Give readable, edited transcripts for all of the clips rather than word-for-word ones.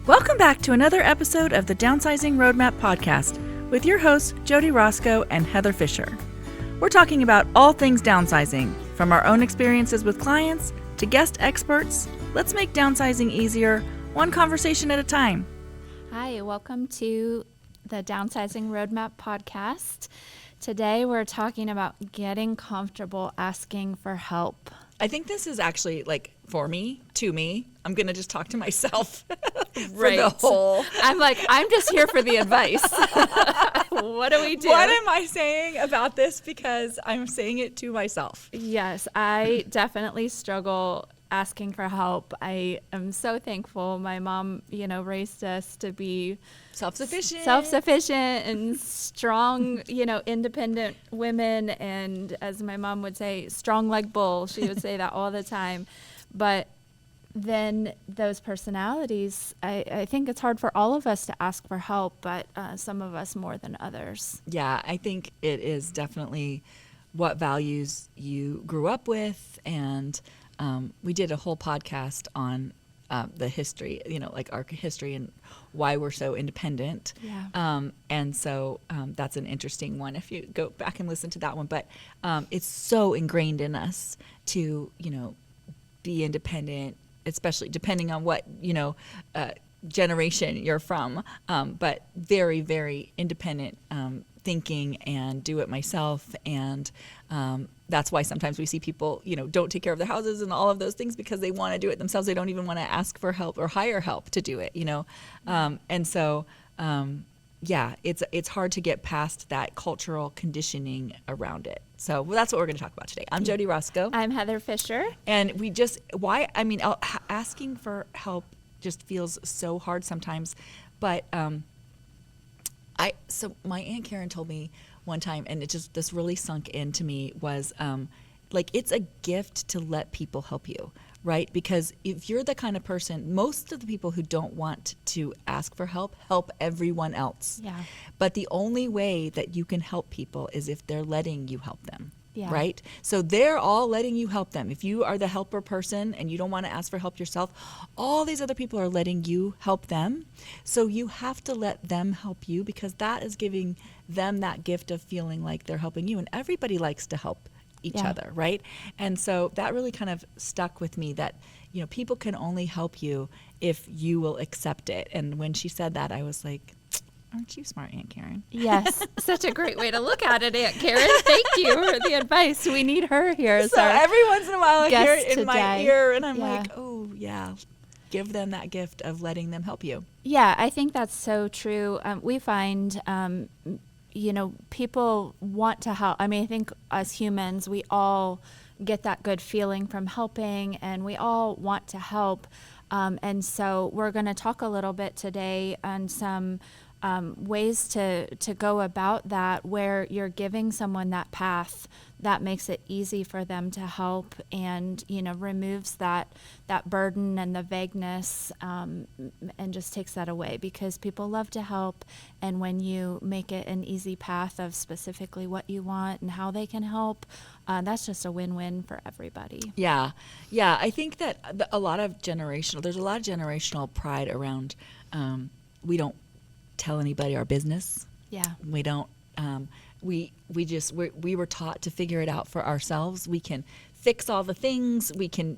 Welcome back to another episode of the Downsizing Roadmap podcast with your hosts, Jodi Roscoe and Heather Fisher. We're talking about all things downsizing, from our own experiences with clients to guest experts. Let's make downsizing easier, one conversation at a time. Hi, welcome to the Downsizing Roadmap podcast. Today we're talking about getting comfortable asking for help. I think this is actually to me. I'm going to just talk to myself for the whole. I'm just here for the advice. What do we do? What am I saying about this? Because I'm saying it to myself. Yes, I definitely struggle asking for help. I am so thankful my mom, raised us to be self-sufficient and strong, independent women. And as my mom would say, strong like bull. She would say that all the time. But then those personalities, I think it's hard for all of us to ask for help, but some of us more than others. Yeah, I think it is definitely what values you grew up with. And we did a whole podcast on the history, our history and why we're so independent. Yeah. And so that's an interesting one if you go back and listen to that one. But it's so ingrained in us to, be independent, especially depending on what, generation you're from. But very, very independent thinking and do it myself. And that's why sometimes we see people, don't take care of their houses and all of those things because they want to do it themselves. They don't even want to ask for help or hire help to do it, And so, it's hard to get past that cultural conditioning around it. So that's what we're going to talk about today. I'm Jodi Roscoe. I'm Heather Fisher. And asking for help just feels so hard sometimes. But so my Aunt Karen told me one time, and this really sunk into me, was it's a gift to let people help you, right? Because if you're the kind of person, most of the people who don't want to ask for help everyone else. Yeah. But the only way that you can help people is if they're letting you help them. Yeah. Right? So they're all letting you help them. If you are the helper person and you don't want to ask for help yourself, all these other people are letting you help them. So you have to let them help you because that is giving them that gift of feeling like they're helping you. And everybody likes to help each other, right? And so that really kind of stuck with me that, people can only help you if you will accept it. And when she said that, I was like, aren't you smart, Aunt Karen? Yes. Such a great way to look at it, Aunt Karen. Thank you for the advice. We need her here. So every once in a while I hear it in my ear and I'm give them that gift of letting them help you. Yeah, I think that's so true. We find, people want to help. I mean, I think as humans, we all get that good feeling from helping and we all want to help. And so we're going to talk a little bit today on some ways to go about that where you're giving someone that path that makes it easy for them to help and, removes that burden and the vagueness and just takes that away because people love to help. And when you make it an easy path of specifically what you want and how they can help, that's just a win-win for everybody. Yeah. Yeah. I think that there's a lot of generational pride around we don't tell anybody our business. Yeah. We don't we were taught to figure it out for ourselves. We can fix all the things. We can,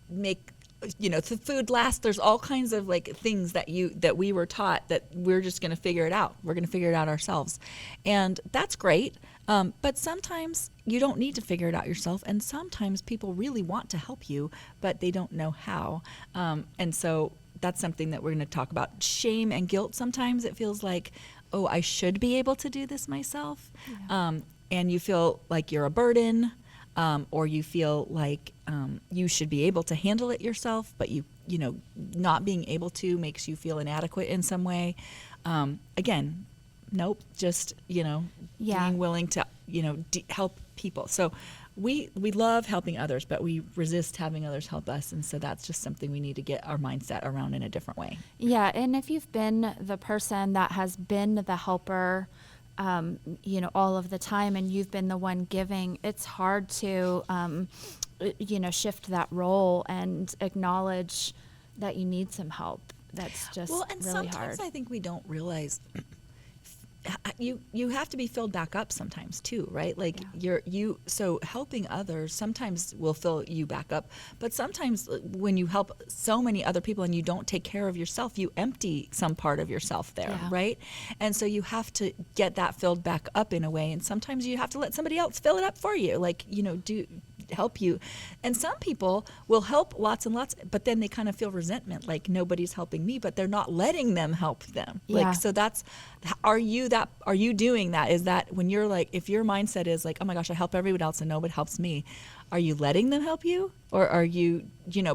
make the food last. There's all kinds of things that we were taught that we're just going to figure it out. We're going to figure it out ourselves. And that's great. But sometimes you don't need to figure it out yourself. And sometimes people really want to help you, but they don't know how. And so that's something that we're going to talk about. Shame and guilt. Sometimes it feels like, oh, I should be able to do this myself. Yeah. And you feel like you're a burden, or you feel like you should be able to handle it yourself, but not being able to makes you feel inadequate in some way. Again, nope, just, being willing to, help people. So we love helping others, but we resist having others help us. And so that's just something we need to get our mindset around in a different way. Yeah. And if you've been the person that has been the helper, all of the time and you've been the one giving, it's hard to, shift that role and acknowledge that you need some help. that's just Well, and really sometimes hard. I think we don't realize you have to be filled back up sometimes too, right? Like so helping others sometimes will fill you back up, but sometimes when you help so many other people and you don't take care of yourself, you empty some part of yourself there, Yeah. right? And so you have to get that filled back up in a way, and sometimes you have to let somebody else fill it up for you, like, do help you. And some people will help lots and lots, but then they kind of feel resentment, like nobody's helping me, but they're not letting them help them. Yeah. Like, so that's, are you doing that? Is that when you're like, if your mindset is like, oh my gosh, I help everyone else and nobody helps me, are you letting them help you? Or are you,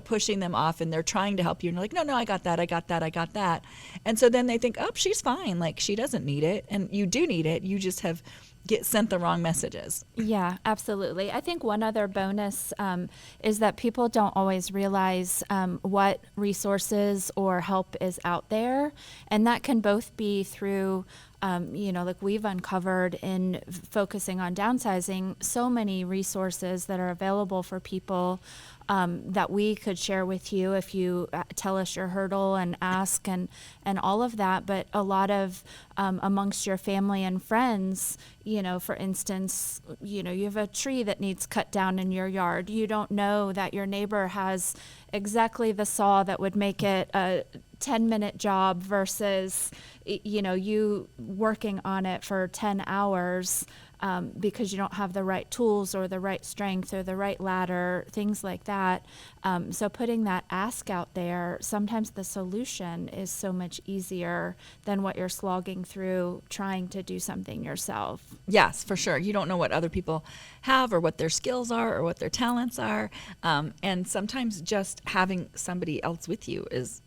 pushing them off and they're trying to help you and you're like, no, I got that. And so then they think, oh, she's fine. Like, she doesn't need it. And you do need it. You just have sent the wrong messages. Yeah, absolutely. I think one other bonus is that people don't always realize what resources or help is out there. And that can both be through, like we've uncovered in focusing on downsizing, so many resources that are available for people that we could share with you if you tell us your hurdle and ask and all of that. But a lot of amongst your family and friends, for instance, you have a tree that needs cut down in your yard. You don't know that your neighbor has exactly the saw that would make it a 10-minute job versus, you working on it for 10 hours. Because you don't have the right tools or the right strength or the right ladder, things like that. So putting that ask out there, sometimes the solution is so much easier than what you're slogging through trying to do something yourself. Yes, for sure. You don't know what other people have or what their skills are or what their talents are. And sometimes just having somebody else with you is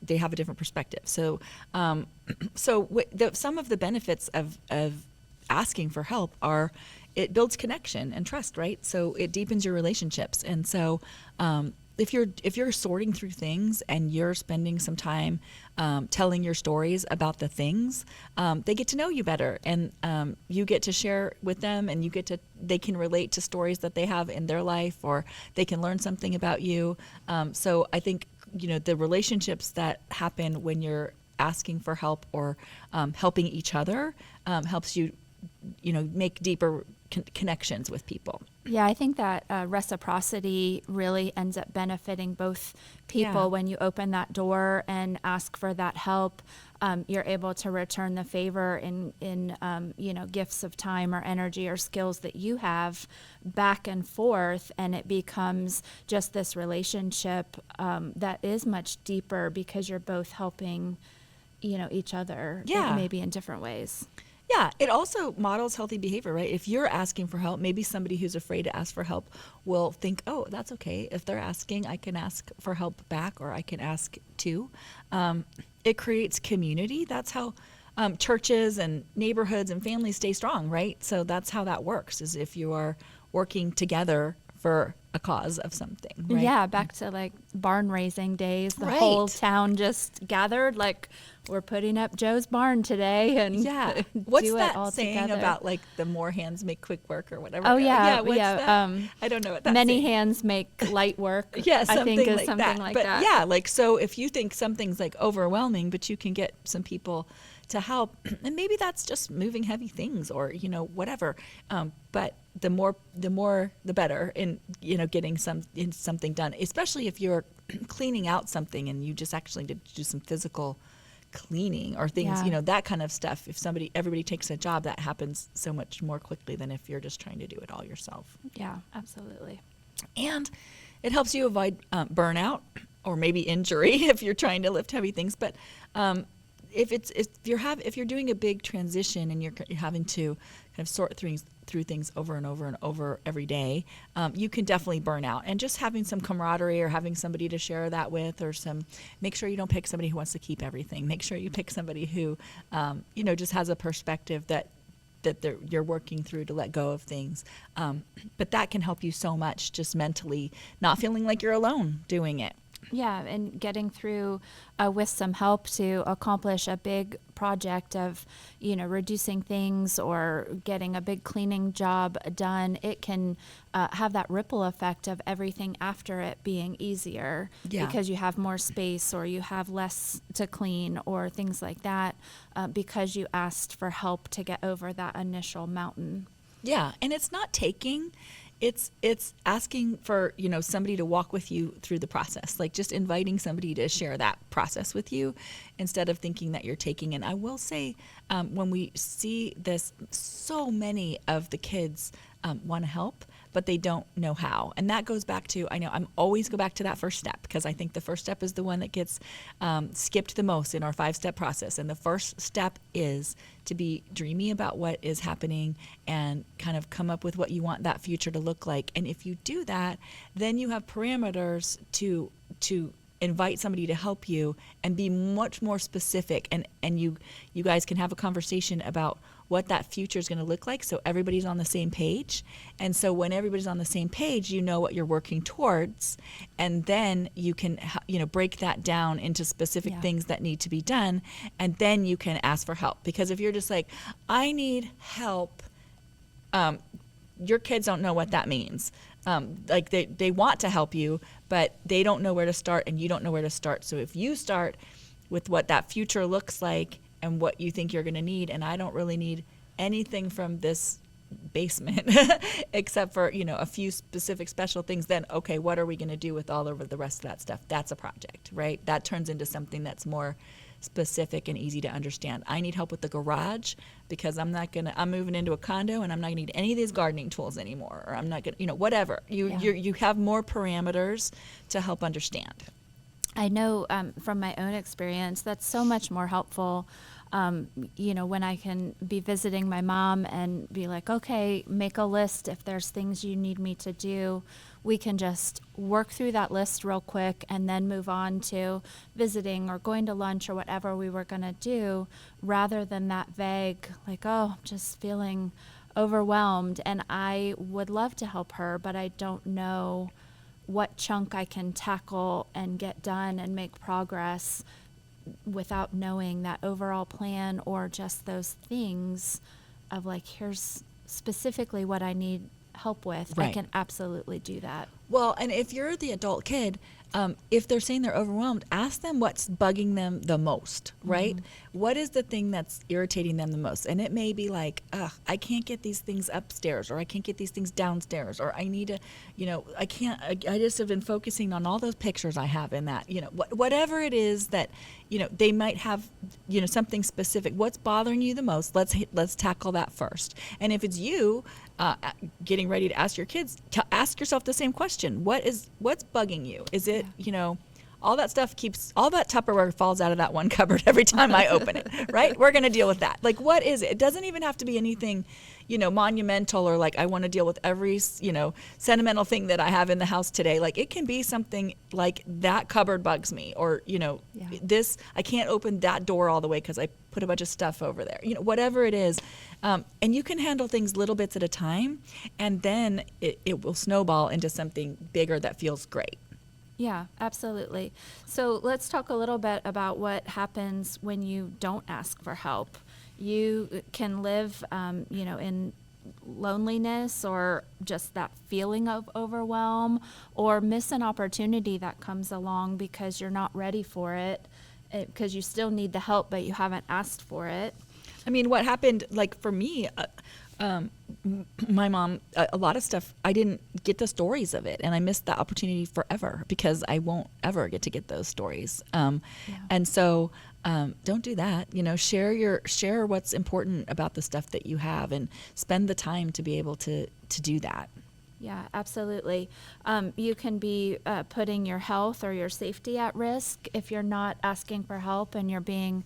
they have a different perspective. So, some of the benefits of asking for help are it builds connection and trust, right? So it deepens your relationships. And so if you're sorting through things and you're spending some time telling your stories about the things, they get to know you better, and you get to share with them, and they can relate to stories that they have in their life, or they can learn something about you. So I think the relationships that happen when you're asking for help or helping each other helps you make deeper connections with people. Yeah, I think that reciprocity really ends up benefiting both people. Yeah. When you open that door and ask for that help. You're able to return the favor in gifts of time or energy or skills that you have back and forth, and it becomes just this relationship that is much deeper because you're both helping each other, maybe in different ways. Yeah, it also models healthy behavior, right? If you're asking for help, maybe somebody who's afraid to ask for help will think, oh, that's okay. If they're asking, I can ask for help back, or I can ask too. It creates community. That's how churches and neighborhoods and families stay strong, right? So that's how that works, is if you are working together for a cause of something, right? Yeah, back to like barn raising days. The Right. whole town just gathered, like, we're putting up Joe's barn today, and Yeah. What's do it that all saying together. about like the more hands make quick work or whatever? Oh yeah, What's that? I don't know what that many saying. hands make light work. Yeah, I something think is like something that. like But that. yeah, like, so if you think something's like overwhelming, but you can get some people to help, and maybe that's just moving heavy things or whatever. But the more the better in getting something done, especially if you're cleaning out something and you just actually did do some physical cleaning or things, Yeah. that kind of stuff. If everybody takes a job, that happens so much more quickly than if you're just trying to do it all yourself. Yeah, absolutely. And it helps you avoid burnout or maybe injury if you're trying to lift heavy things. But if you're doing a big transition and you're having to kind of sort through things over and over and over every day, you can definitely burn out. And just having some camaraderie or having somebody to share that with, or make sure you don't pick somebody who wants to keep everything. Make sure you pick somebody who just has a perspective that you're working through to let go of things. But that can help you so much, just mentally not feeling like you're alone doing it. Yeah, and getting through with some help to accomplish a big project of, reducing things or getting a big cleaning job done, it can have that ripple effect of everything after it being easier Yeah. because you have more space or you have less to clean or things like that because you asked for help to get over that initial mountain. Yeah, and it's not taking, it's asking for, somebody to walk with you through the process. Like just inviting somebody to share that process with you instead of thinking that you're taking. And I will say, when we see this, so many of the kids want to help, but they don't know how. And that goes back to, I know I'm always go back to that first step because I think the first step is the one that gets skipped the most in our 5-step process. And the first step is to be dreamy about what is happening and kind of come up with what you want that future to look like. And if you do that, then you have parameters to invite somebody to help you and be much more specific, and you guys can have a conversation about what that future is going to look like so everybody's on the same page. And so when everybody's on the same page, you know what you're working towards, and then you can break that down into specific things that need to be done, and then you can ask for help. Because if you're just like, I need help, your kids don't know what that means. Like they want to help you, but they don't know where to start, and you don't know where to start. So if you start with what that future looks like and what you think you're going to need, and I don't really need anything from this basement except for a few specific special things, then okay, what are we going to do with all of the rest of that stuff? That's a project, right? That turns into something that's more specific and easy to understand. I need help with the garage because I'm moving into a condo and I'm not gonna need any of these gardening tools anymore, or I'm not gonna, whatever. You have more parameters to help understand. I know from my own experience that's so much more helpful. When I can be visiting my mom and be like, okay, make a list. If there's things you need me to do, we can just work through that list real quick and then move on to visiting or going to lunch or whatever we were going to do, rather than that vague, like, oh, I'm just feeling overwhelmed. And I would love to help her, but I don't know what chunk I can tackle and get done and make progress without knowing that overall plan, or just those things of like, here's specifically what I need help with. Right. I can absolutely do that. Well, and if you're the adult kid, if they're saying they're overwhelmed, ask them what's bugging them the most, right? Mm-hmm. What is the thing that's irritating them the most? And it may be like, I can't get these things upstairs, or I can't get these things downstairs, or I need to, I just have been focusing on all those pictures I have in that, whatever it is that, they might have, something specific. What's bothering you the most? Let's tackle that first. And if it's you getting ready to ask your kids, ask yourself the same question. What's bugging you? Is it, all that stuff all that Tupperware falls out of that one cupboard every time I open it, right? We're going to deal with that. Like, what is it? It doesn't even have to be anything, monumental, or like I want to deal with every, sentimental thing that I have in the house today. Like, it can be something like that cupboard bugs me, or, this, I can't open that door all the way because I put a bunch of stuff over there, whatever it is. And you can handle things little bits at a time, and then it will snowball into something bigger that feels great. Yeah, absolutely. So let's talk a little bit about what happens when you don't ask for help. You can live, in loneliness, or just that feeling of overwhelm, or miss an opportunity that comes along because you're not ready for it, because you still need the help, but you haven't asked for it. I mean, what happened, like for me, my mom, a lot of stuff, I didn't get the stories of it, and I missed that opportunity forever because I won't ever get to get those stories. And so don't do that. Share what's important about the stuff that you have, and spend the time to be able to do that. Yeah, absolutely. You can be putting your health or your safety at risk if you're not asking for help and you're being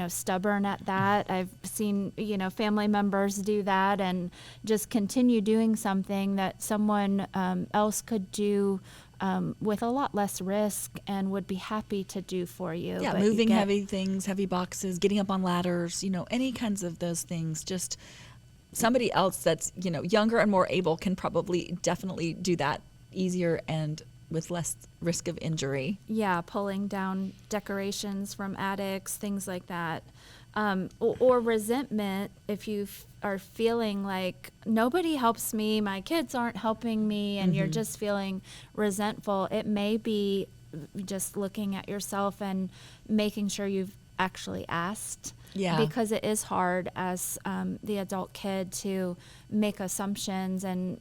stubborn at that. I've seen, family members do that and just continue doing something that someone else could do with a lot less risk and would be happy to do for you. Yeah, but moving heavy things, heavy boxes, getting up on ladders, any kinds of those things. Just somebody else that's, younger and more able can probably definitely do that easier and with less risk of injury. Yeah, pulling down decorations from attics, things like that. Or resentment, if you are feeling like nobody helps me, my kids aren't helping me, and you're just feeling resentful, it may be just looking at yourself and making sure you've actually asked. Yeah. Because it is hard as the adult kid to make assumptions and,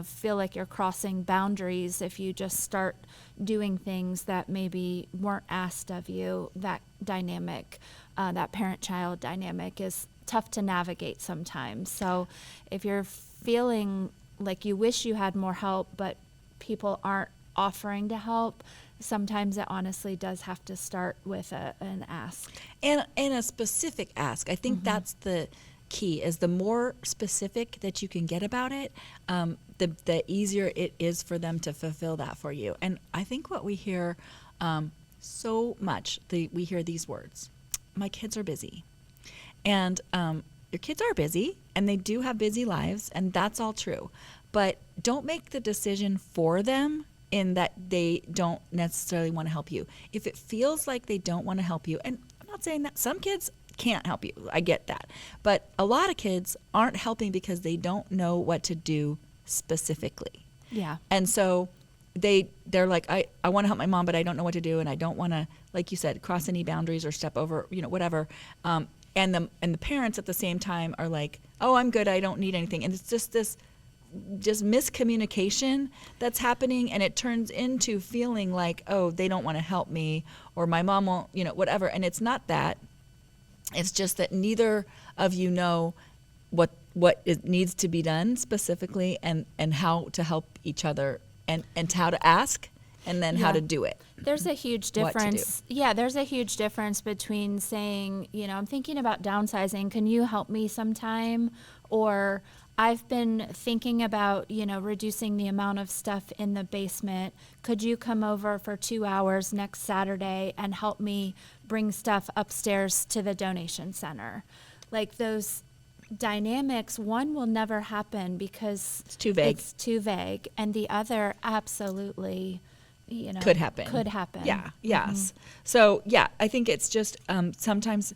feel like you're crossing boundaries if you just start doing things that maybe weren't asked of you. That dynamic, that parent-child dynamic is tough to navigate sometimes. So if you're feeling like you wish you had more help, but people aren't offering to help, sometimes it honestly does have to start with an ask. And a specific ask. I think that's the key, is the more specific that you can get about it, the easier it is for them to fulfill that for you. And I think what we hear so much, we hear these words: my kids are busy. And your kids are busy, and they do have busy lives, and that's all true. But don't make the decision for them in that they don't necessarily want to help you. If it feels like they don't want to help you, and I'm not saying that some kids can't help you, I get that, but a lot of kids aren't helping because they don't know what to do specifically. Yeah. And so they're like, I want to help my mom, but I don't know what to do, and I don't want to, like you said, cross any boundaries or step over, whatever. And the parents at the same time are like, oh, I'm good, I don't need anything. And it's just this miscommunication that's happening, and it turns into feeling like, oh, they don't want to help me, or my mom won't, whatever. And it's not that. It's just that neither of you know what it needs to be done specifically, and how to help each other, and how to ask, and then how to do it. There's a huge difference. Yeah, there's a huge difference between saying, I'm thinking about downsizing. Can you help me sometime? Or I've been thinking about, reducing the amount of stuff in the basement. Could you come over for 2 hours next Saturday and help me bring stuff upstairs to the donation center? Like those dynamics, one will never happen because it's too vague. And the other absolutely, could happen. Yeah. Yes. So I think it's just sometimes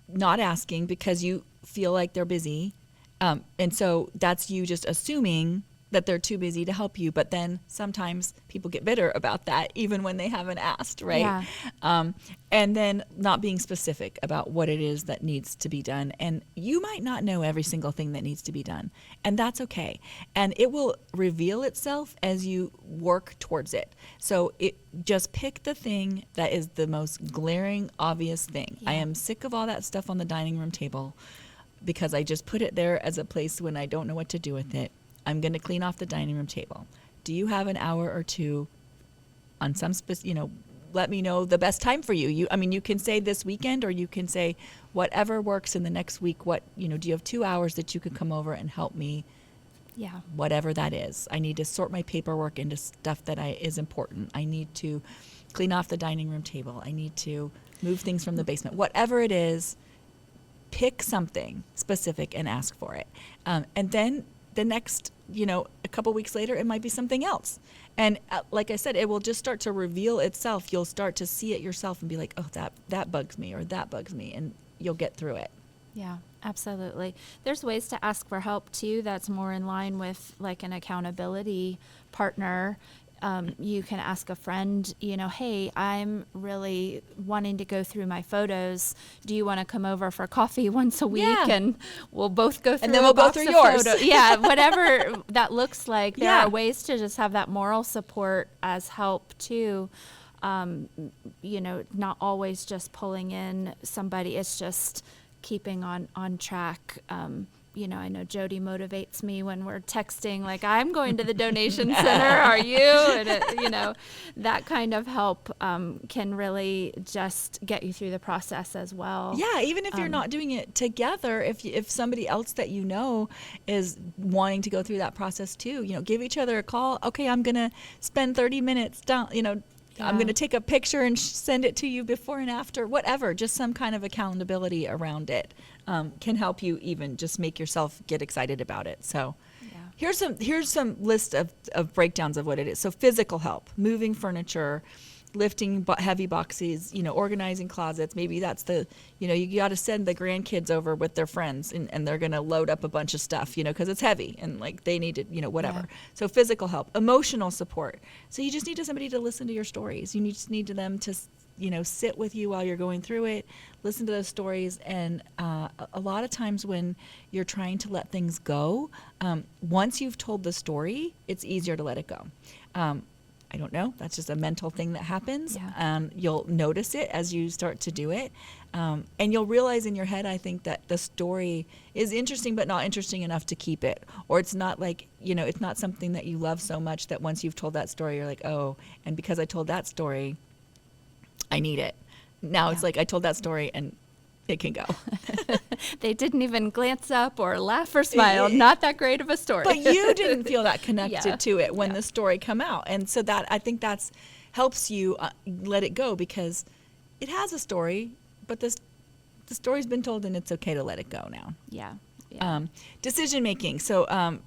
not asking because you feel like they're busy. And so that's you just assuming that they're too busy to help you. But then sometimes people get bitter about that, even when they haven't asked, right? Yeah. And then not being specific about what it is that needs to be done. And you might not know every single thing that needs to be done. And that's okay. And it will reveal itself as you work towards it. So just pick the thing that is the most glaring, obvious thing. Yeah. I am sick of all that stuff on the dining room table, because I just put it there as a place when I don't know what to do with it. I'm going to clean off the dining room table. Do you have an hour or two on some let me know the best time for you. You can say this weekend, or you can say whatever works in the next week. Do you have 2 hours that you could come over and help me? Yeah. Whatever that is. I need to sort my paperwork into stuff that is important. I need to clean off the dining room table. I need to move things from the basement. Whatever it is, pick something specific and ask for it. And then the next, a couple weeks later, it might be something else. And like I said, it will just start to reveal itself. You'll start to see it yourself and be like, oh, that bugs me, or that bugs me. And you'll get through it. Yeah, absolutely. There's ways to ask for help too that's more in line with like an accountability partner. You can ask a friend, hey, I'm really wanting to go through my photos. Do you want to come over for coffee once a week? Yeah. And we'll both go through and then we'll go through yours. Yeah, whatever that looks like. There are ways to just have that moral support as help too. Not always just pulling in somebody. It's just keeping on track. I know Jodi motivates me when we're texting, like, I'm going to the donation center, are you? And, that kind of help can really just get you through the process as well. Yeah, even if you're not doing it together, if somebody else that you know is wanting to go through that process too, give each other a call. Okay, I'm going to spend 30 minutes down, I'm going to take a picture and send it to you before and after, whatever, just some kind of accountability around it can help you even just make yourself get excited about it. So Here's some list of breakdowns of what it is. So physical help, moving furniture, lifting heavy boxes, organizing closets. Maybe that's you got to send the grandkids over with their friends and they're going to load up a bunch of stuff, because it's heavy and like they need it, whatever. Yeah. So physical help, emotional support. So you just need somebody to listen to your stories. You just need them to, sit with you while you're going through it, listen to those stories. And a lot of times when you're trying to let things go, once you've told the story, it's easier to let it go. I don't know. That's just a mental thing that happens. Yeah. You'll notice it as you start to do it. And you'll realize in your head, I think, that the story is interesting, but not interesting enough to keep it. Or it's not like, it's not something that you love so much that once you've told that story, you're like, oh, and because I told that story, I need it. Now it's like I told that story and it can go. They didn't even glance up or laugh or smile. Not that great of a story. But you didn't feel that connected Yeah. to it when Yeah. the story come out. And so that, I think that's helps you let it go because it has a story, but the story's been told and it's okay to let it go now. Yeah. Yeah. Decision making. So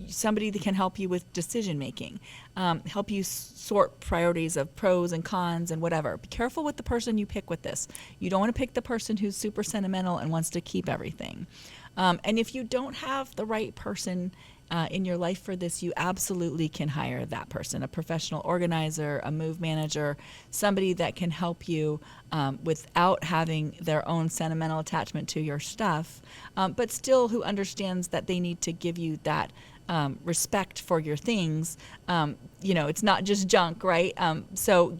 somebody that can help you with decision making, help you sort priorities of pros and cons and whatever. Be careful with the person you pick with this. You don't want to pick the person who's super sentimental and wants to keep everything. And if you don't have the right person in your life for this, you absolutely can hire that person, a professional organizer, a move manager, somebody that can help you without having their own sentimental attachment to your stuff, but still who understands that they need to give you that respect for your things. It's not just junk, right? So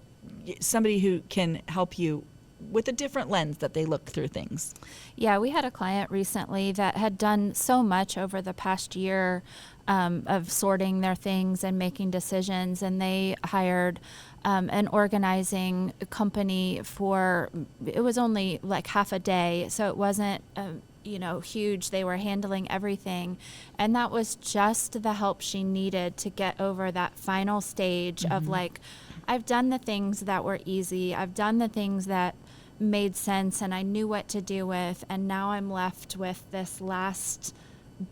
somebody who can help you with a different lens that they look through things. Yeah, we had a client recently that had done so much over the past year of sorting their things and making decisions, and they hired an organizing company it was only like half a day, so it wasn't huge. They were handling everything, and that was just the help she needed to get over that final stage of like, I've done the things that were easy, I've done the things that made sense and I knew what to do with, and now I'm left with this last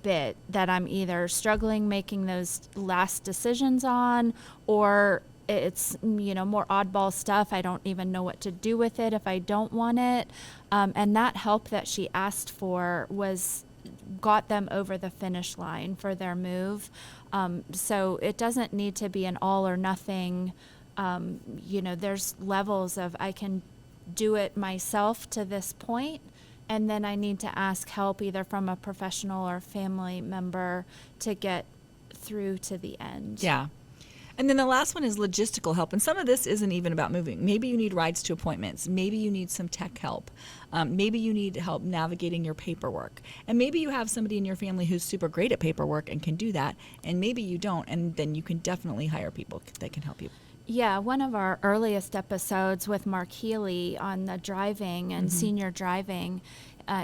bit that I'm either struggling making those last decisions on, or it's more oddball stuff. I don't even know what to do with it if I don't want it, and that help that she asked for got them over the finish line for their move. So it doesn't need to be an all or nothing. There's levels of I can do it myself to this point, and then I need to ask help either from a professional or family member to get through to the end. Yeah. And then the last one is logistical help. And some of this isn't even about moving. Maybe you need rides to appointments. Maybe you need some tech help. Maybe you need help navigating your paperwork. And maybe you have somebody in your family who's super great at paperwork and can do that. And maybe you don't. And then you can definitely hire people that can help you. Yeah, one of our earliest episodes with Mark Healy on the driving and senior driving,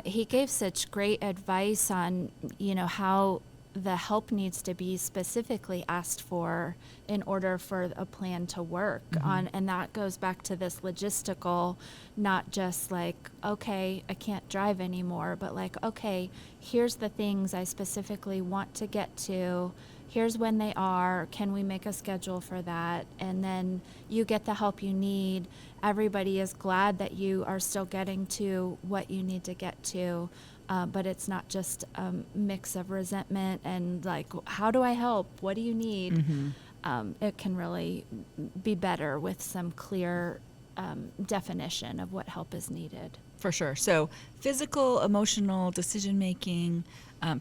he gave such great advice on, how the help needs to be specifically asked for in order for a plan to work on. And that goes back to this logistical, not just like, okay, I can't drive anymore, but like, okay, here's the things I specifically want to get to. Here's when they are. Can we make a schedule for that? And then you get the help you need. Everybody is glad that you are still getting to what you need to get to. But it's not just a mix of resentment and like, how do I help? What do you need? It can really be better with some clear definition of what help is needed. For sure. So physical, emotional, decision-making,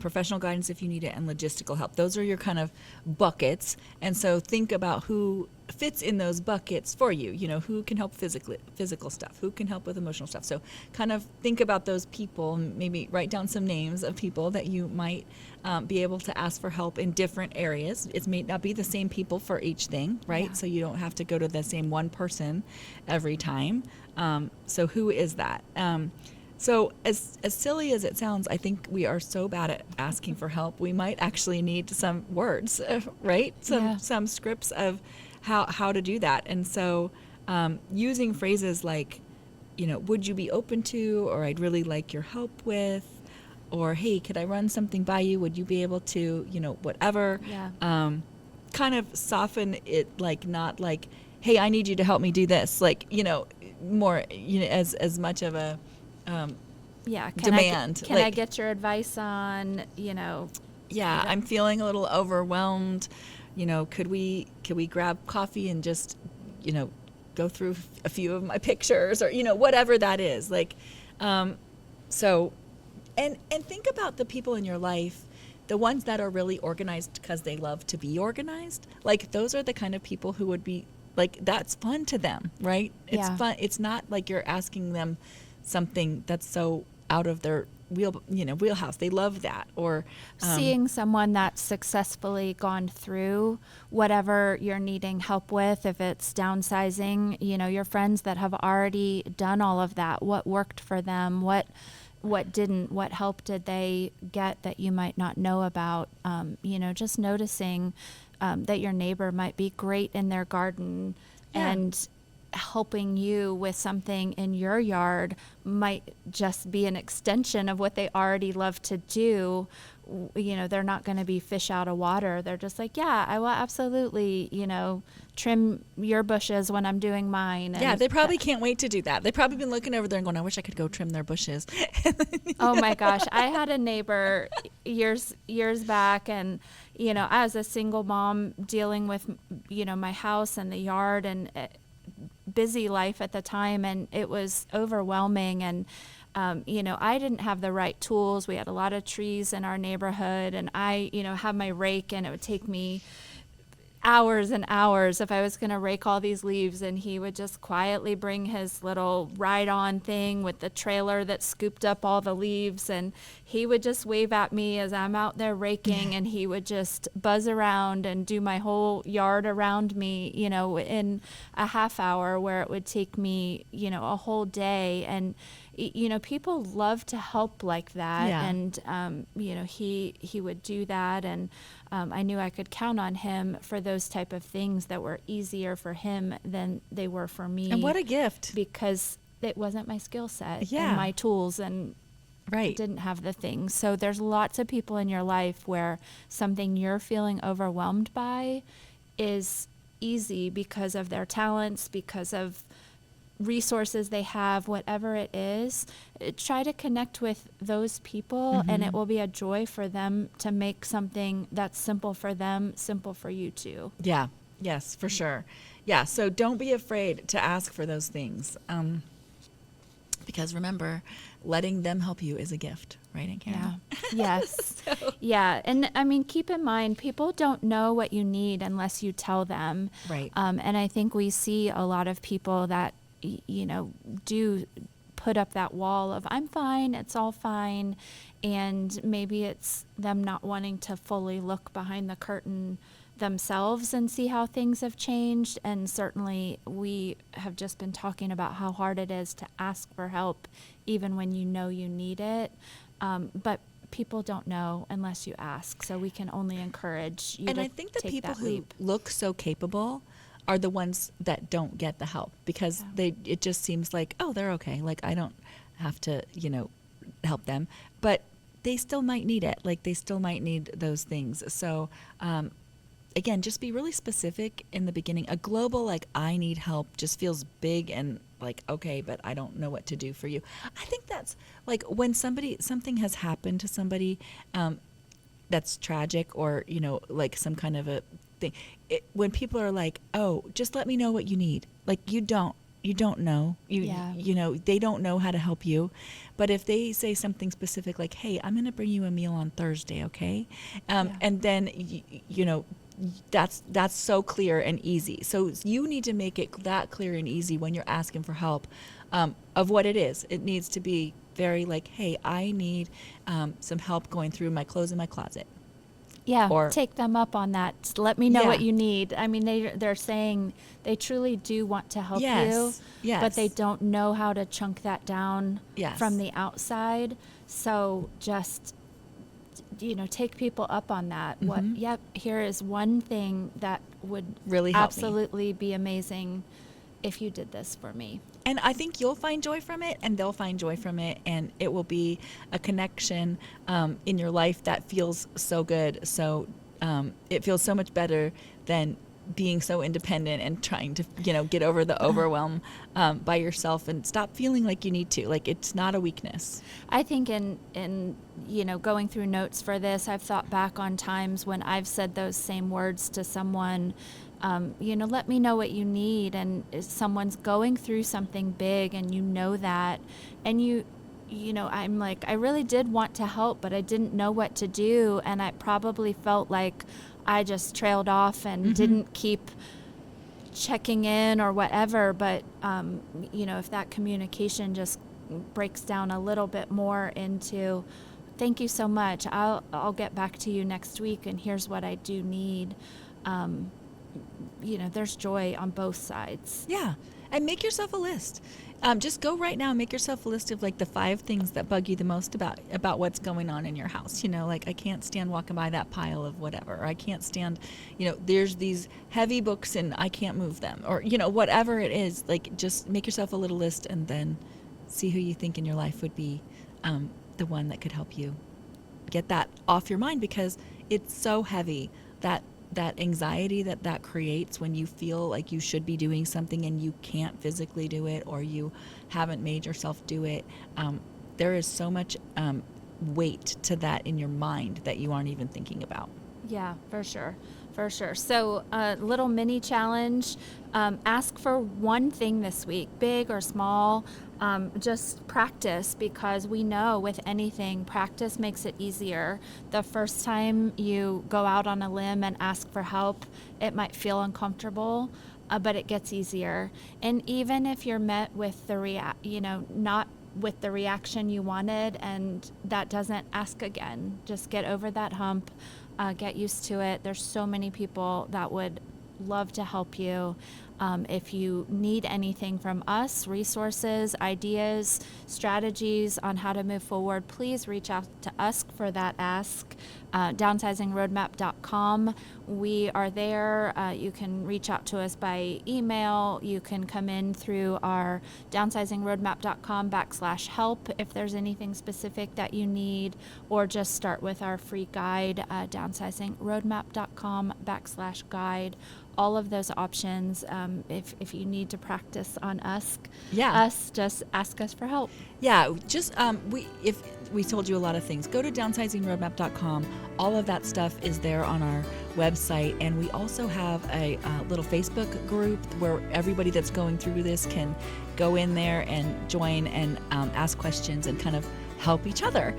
professional guidance if you need it, and logistical help. Those are your kind of buckets. And so think about who fits in those buckets for you. Who can help physical stuff, who can help with emotional stuff. So kind of think about those people, maybe write down some names of people that you might be able to ask for help in different areas. It may not be the same people for each thing, right? Yeah. So you don't have to go to the same one person every time. So who is that? So as silly as it sounds, I think we are so bad at asking for help. We might actually need some words, right? Some scripts of how to do that. And so using phrases like, would you be open to, or I'd really like your help with, or hey, could I run something by you? Would you be able to, whatever? Yeah. Kind of soften it, like not like, hey, I need you to help me do this, like, more, as much of a Yeah. demand. Can I like, get your advice on, yeah, I'm feeling a little overwhelmed. Could we grab coffee and just, go through a few of my pictures, or, whatever that is. Like, so, and think about the people in your life, the ones that are really organized because they love to be organized. Like, those are the kind of people who would be like, that's fun to them, right? It's Yeah. fun. It's not like you're asking them something that's so out of their wheelhouse. They love that. Or Seeing someone that's successfully gone through whatever you're needing help with, if it's downsizing, your friends that have already done all of that, what worked for them, what didn't, what help did they get that you might not know about, just noticing that your neighbor might be great in their garden, Yeah. and helping you with something in your yard might just be an extension of what they already love to do. They're not going to be fish out of water. They're just like, yeah, I will absolutely, trim your bushes when I'm doing mine. yeah, And they probably can't wait to do that. They've probably been looking over there and going, I wish I could go trim their bushes. oh my gosh, I had a neighbor years back, and I was a single mom dealing with my house and the yard, and busy life at the time, and it was overwhelming. And I didn't have the right tools. We had a lot of trees in our neighborhood, and I had my rake, and it would take me hours and hours if I was going to rake all these leaves. And he would just quietly bring his little ride-on thing with the trailer that scooped up all the leaves, and he would just wave at me as I'm out there raking, and he would just buzz around and do my whole yard around me, in a half hour, where it would take me, a whole day. And people love to help like that. Yeah. And he would do that, and I knew I could count on him for those type of things that were easier for him than they were for me. And what a gift. Because it wasn't my skill set Yeah. and my tools, and Right. didn't have the things. So there's lots of people in your life where something you're feeling overwhelmed by is easy because of their talents, because of resources they have, whatever it is. Try to connect with those people, and it will be a joy for them to make something that's simple for them, simple for you too. Yeah. Yes, for sure. Yeah. So don't be afraid to ask for those things. Because remember, letting them help you is a gift, right, Aunt Karen? Yeah. Yes. Yeah. And I mean, keep in mind, people don't know what you need unless you tell them. Right. And I think we see a lot of people that, do put up that wall of, I'm fine, it's all fine. And maybe it's them not wanting to fully look behind the curtain themselves and see how things have changed. And certainly we have just been talking about how hard it is to ask for help, even when you know you need it. But people don't know unless you ask. So we can only encourage you And to I think the take people that who leap. look so capable are the ones that don't get the help, because it just seems like, oh, they're okay. Like, I don't have to, help them. But they still might need it. Like, they still might need those things. So, again, just be really specific in the beginning. A global, like, I need help just feels big and like, okay, but I don't know what to do for you. I think that's like when something has happened to somebody that's tragic, or, like some kind of a thing. When people are like, oh, just let me know what you need. Like, you don't know. They don't know how to help you. But if they say something specific like, hey, I'm going to bring you a meal on Thursday, okay? And then, that's so clear and easy. So you need to make it that clear and easy when you're asking for help, of what it is. It needs to be very like, hey, I need some help going through my clothes in my closet. Yeah, Or- take them up on that. Let me know Yeah. what you need. I mean, they're saying they truly do want to help you, Yes. but they don't know how to chunk that down Yes. from the outside. So just, take people up on that. Yep, here is one thing that would Really help me. absolutely be amazing if you did this for me. And I think you'll find joy from it, and they'll find joy from it, and it will be a connection in your life that feels so good. So it feels so much better than being so independent and trying to, get over the overwhelm by yourself, and stop feeling like you need to. Like, it's not a weakness. I think in going through notes for this, I've thought back on times when I've said those same words to someone. Let me know what you need, and if someone's going through something big, and that, and I'm like, I really did want to help, but I didn't know what to do, and I probably felt like I just trailed off and didn't keep checking in or whatever. But if that communication just breaks down a little bit more into, thank you so much, I'll get back to you next week, and here's what I do need. There's joy on both sides. Yeah. And make yourself a list. Just go right now and make yourself a list of like the 5 things that bug you the most about what's going on in your house. Like, I can't stand walking by that pile of whatever. Or I can't stand, there's these heavy books and I can't move them. Or, whatever it is, like, just make yourself a little list, and then see who you think in your life would be the one that could help you get that off your mind, because it's so heavy, that anxiety that creates when you feel like you should be doing something and you can't physically do it, or you haven't made yourself do it. There is so much weight to that in your mind that you aren't even thinking about. Yeah, for sure. So a little mini challenge, ask for one thing this week, big or small. Just practice, because we know with anything, practice makes it easier. The first time you go out on a limb and ask for help, it might feel uncomfortable, but it gets easier. And even if you're met with not with the reaction you wanted, and that doesn't, ask again. Just get over that hump, get used to it. There's so many people that would love to help you. If you need anything from us, resources, ideas, strategies on how to move forward, please reach out to us for that ask. Downsizingroadmap.com. We are there. You can reach out to us by email. You can come in through our downsizingroadmap.com/help if there's anything specific that you need, or just start with our free guide, downsizingroadmap.com/guide. All of those options. If you need to practice on us, just ask us for help. Yeah, just if we told you a lot of things, go to downsizingroadmap.com. All of that stuff is there on our website, and we also have a little Facebook group where everybody that's going through this can go in there and join and ask questions and kind of help each other.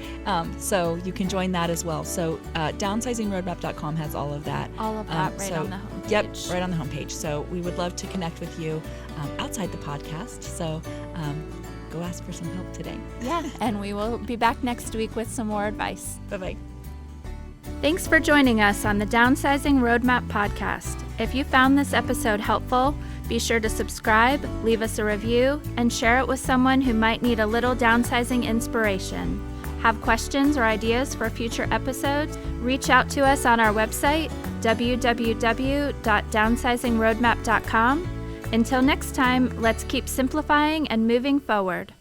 So you can join that as well. So downsizingroadmap.com has all of that. All of that right on the homepage. Yep, right on the homepage. So we would love to connect with you outside the podcast. So go ask for some help today. Yeah, and we will be back next week with some more advice. Bye-bye. Thanks for joining us on the Downsizing Roadmap podcast. If you found this episode helpful, be sure to subscribe, leave us a review, and share it with someone who might need a little downsizing inspiration. Have questions or ideas for future episodes? Reach out to us on our website, www.downsizingroadmap.com. Until next time, let's keep simplifying and moving forward.